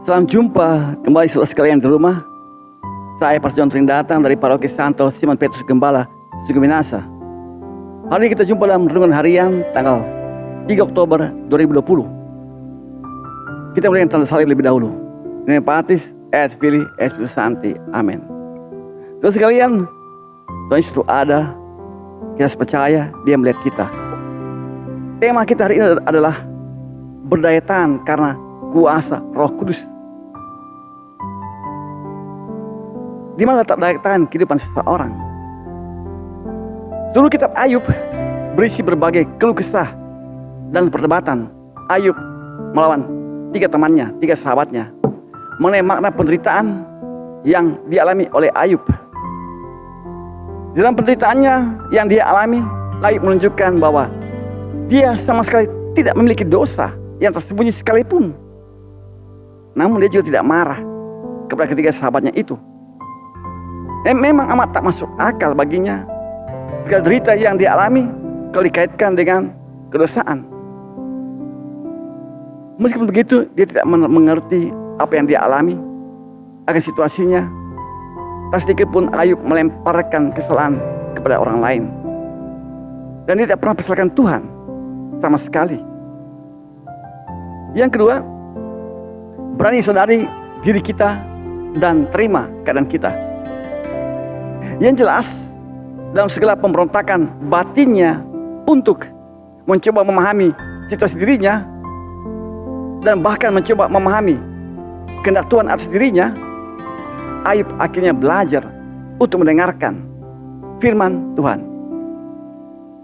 Salam jumpa kembali saudara sekalian di rumah. Saya Pastor John Tring datang dari Paroki Santo Simon Petrus Gembala, Sukuminasa. Hari ini kita jumpa dalam renungan harian tanggal 3 Oktober 2020. Kita mulai dengan tanda salib lebih dahulu. Dengan Patris, et Filii, et Spiritus Sancti. Amin. Saudara sekalian, Tuhan Yesus ada. Kita percaya Dia melihat kita. Tema kita hari ini adalah berdaya tahan karena kuasa Roh Kudus. Di mana letak daya tahan kehidupan seseorang? Seluruh kitab Ayub berisi berbagai keluh kesah dan perdebatan Ayub melawan tiga temannya, tiga sahabatnya, mengenai makna penderitaan yang dialami oleh Ayub. Dalam penderitaannya yang dia alami, Ayub menunjukkan bahwa dia sama sekali tidak memiliki dosa yang tersembunyi sekalipun. Namun dia juga tidak marah kepada ketiga sahabatnya itu. Memang amat tak masuk akal baginya segala derita yang dia alami kalau dikaitkan dengan kedosaan. Meskipun begitu, dia tidak mengerti apa yang dia alami akan situasinya. Tak sedikit pun Ayub melemparkan kesalahan kepada orang lain, dan dia tidak pernah persalahkan Tuhan sama sekali. Yang kedua, berani sadari diri kita dan terima keadaan kita. Yang jelas, dalam segala pemberontakan batinnya untuk mencoba memahami situasi dirinya dan bahkan mencoba memahami kehendak Tuhan atas dirinya, Ayub akhirnya belajar untuk mendengarkan firman Tuhan.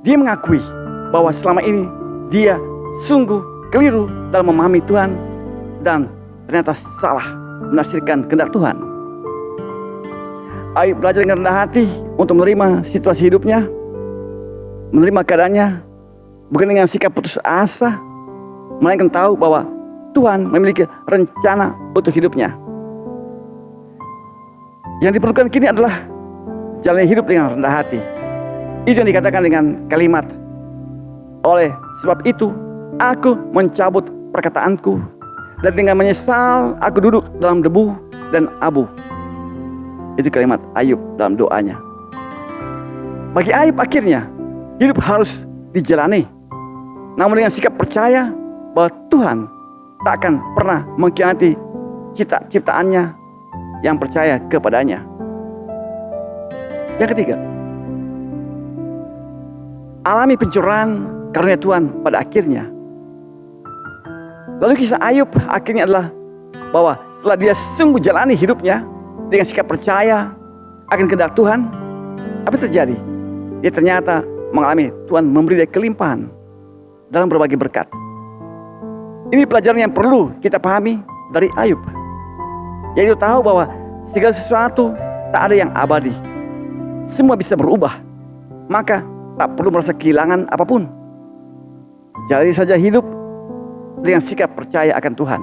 Dia mengakui bahwa selama ini dia sungguh keliru dalam memahami Tuhan dan ternyata salah menafsirkan kehendak Tuhan. Ayub belajar dengan rendah hati untuk menerima situasi hidupnya, menerima keadaannya, bukan dengan sikap putus asa, melainkan tahu bahwa Tuhan memiliki rencana untuk hidupnya. Yang diperlukan kini adalah jalan hidup dengan rendah hati. Itu yang dikatakan dengan kalimat, oleh sebab itu aku mencabut perkataanku, dan dengan menyesal aku duduk dalam debu dan abu. Itu kalimat Ayub dalam doanya. Bagi Ayub akhirnya hidup harus dijalani, namun dengan sikap percaya bahwa Tuhan tak akan pernah mengkhianati ciptaannya yang percaya kepadanya. Yang ketiga, alami pencurahan karunia Tuhan pada akhirnya. Lalu kisah Ayub akhirnya adalah bahwa setelah dia sungguh jalani hidupnya dengan sikap percaya akan kehendak Tuhan, apa yang terjadi? Dia ternyata mengalami Tuhan memberi dia kelimpahan dalam berbagai berkat. Ini pelajaran yang perlu kita pahami dari Ayub, yaitu tahu bahwa segala sesuatu tak ada yang abadi. Semua bisa berubah, maka tak perlu merasa kehilangan apapun. Jalani saja hidup dengan sikap percaya akan Tuhan.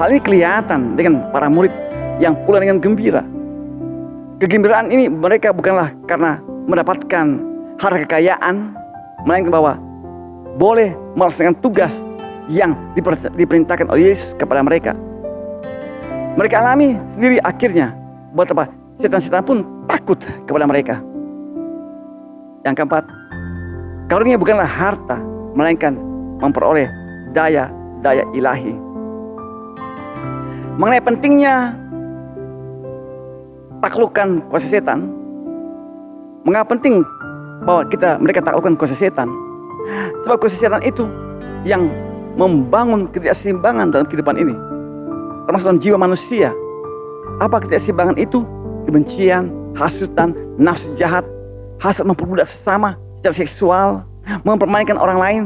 Hal ini kelihatan dengan para murid yang pulang dengan gembira. Kegembiraan ini mereka bukanlah karena mendapatkan harta kekayaan, melainkan bahwa boleh melaksanakan tugas yang diperintahkan oleh Yesus kepada mereka. Mereka alami sendiri akhirnya betapa setan-setan pun takut kepada mereka. Yang keempat, karunia bukanlah harta, melainkan memperoleh daya ilahi. Mengenai pentingnya taklukkan kuasa setan, mengapa penting bahwa mereka taklukkan kuasa setan? Sebab kuasa setan itu yang membangun ketidakseimbangan dalam kehidupan ini, termasuk dalam jiwa manusia. Apa ketidakseimbangan itu? Kebencian, hasutan, nafsu jahat, hasad memperbudak sesama secara seksual, mempermainkan orang lain.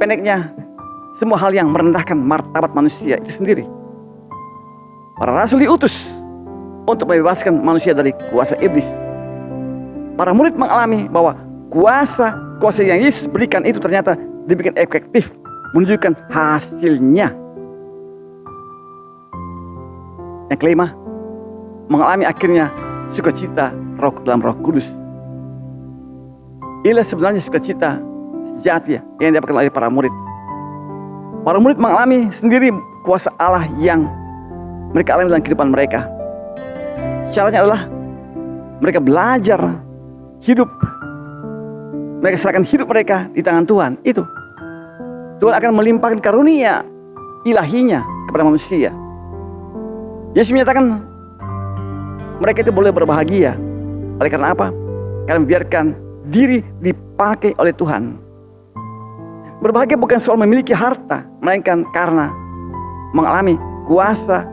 Pendeknya, semua hal yang merendahkan martabat manusia itu sendiri. Para rasul diutus untuk membebaskan manusia dari kuasa iblis. Para murid mengalami bahwa kuasa yang Yesus berikan itu ternyata dibikin efektif, menunjukkan hasilnya. Yang kelima, mengalami akhirnya sukacita dalam Roh Kudus. Inilah sebenarnya sukacita sejati yang didapatkan oleh para murid. Para murid mengalami sendiri kuasa Allah yang mereka alami dalam kehidupan mereka. Caranya adalah mereka belajar hidup. Mereka serahkan hidup mereka di tangan Tuhan. Itu Tuhan akan melimpahkan karunia ilahinya kepada manusia. Yesus menyatakan mereka itu boleh berbahagia. Oleh karena apa? Karena membiarkan diri dipakai oleh Tuhan. Berbahagia bukan soal memiliki harta, melainkan karena mengalami kuasa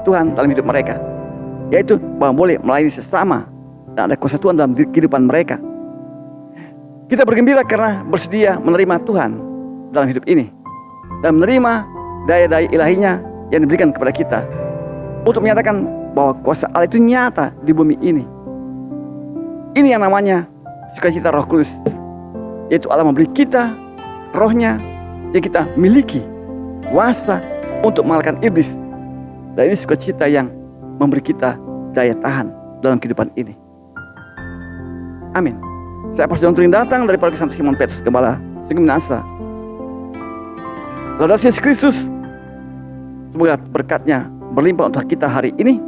Tuhan dalam hidup mereka. Yaitu bahwa boleh melayani sesama dan ada kuasa Tuhan dalam kehidupan mereka. Kita bergembira karena bersedia menerima Tuhan dalam hidup ini dan menerima daya-daya ilahinya yang diberikan kepada kita untuk menyatakan bahwa kuasa Allah itu nyata di bumi ini. Ini yang namanya sukacita Roh Kudus, yaitu Allah memberi kita rohnya yang kita miliki kuasa untuk mengalahkan iblis. Dan ini sukacita yang memberi kita daya tahan dalam kehidupan ini. Amin. Saya Pastor John Turing datang dari Paroki Santo Simon Petrus Gembala Singgung Minasa. Laudato Yesus Kristus. Semoga berkatnya berlimpah untuk kita hari ini.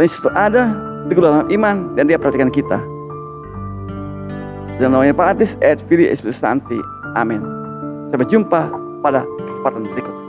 Dan Yesus ada di dalam iman dan Dia perhatikan kita. Dalam namanya Pak Atis et Filii Spiritus Sancti. Amin. Sampai jumpa pada kesempatan berikut.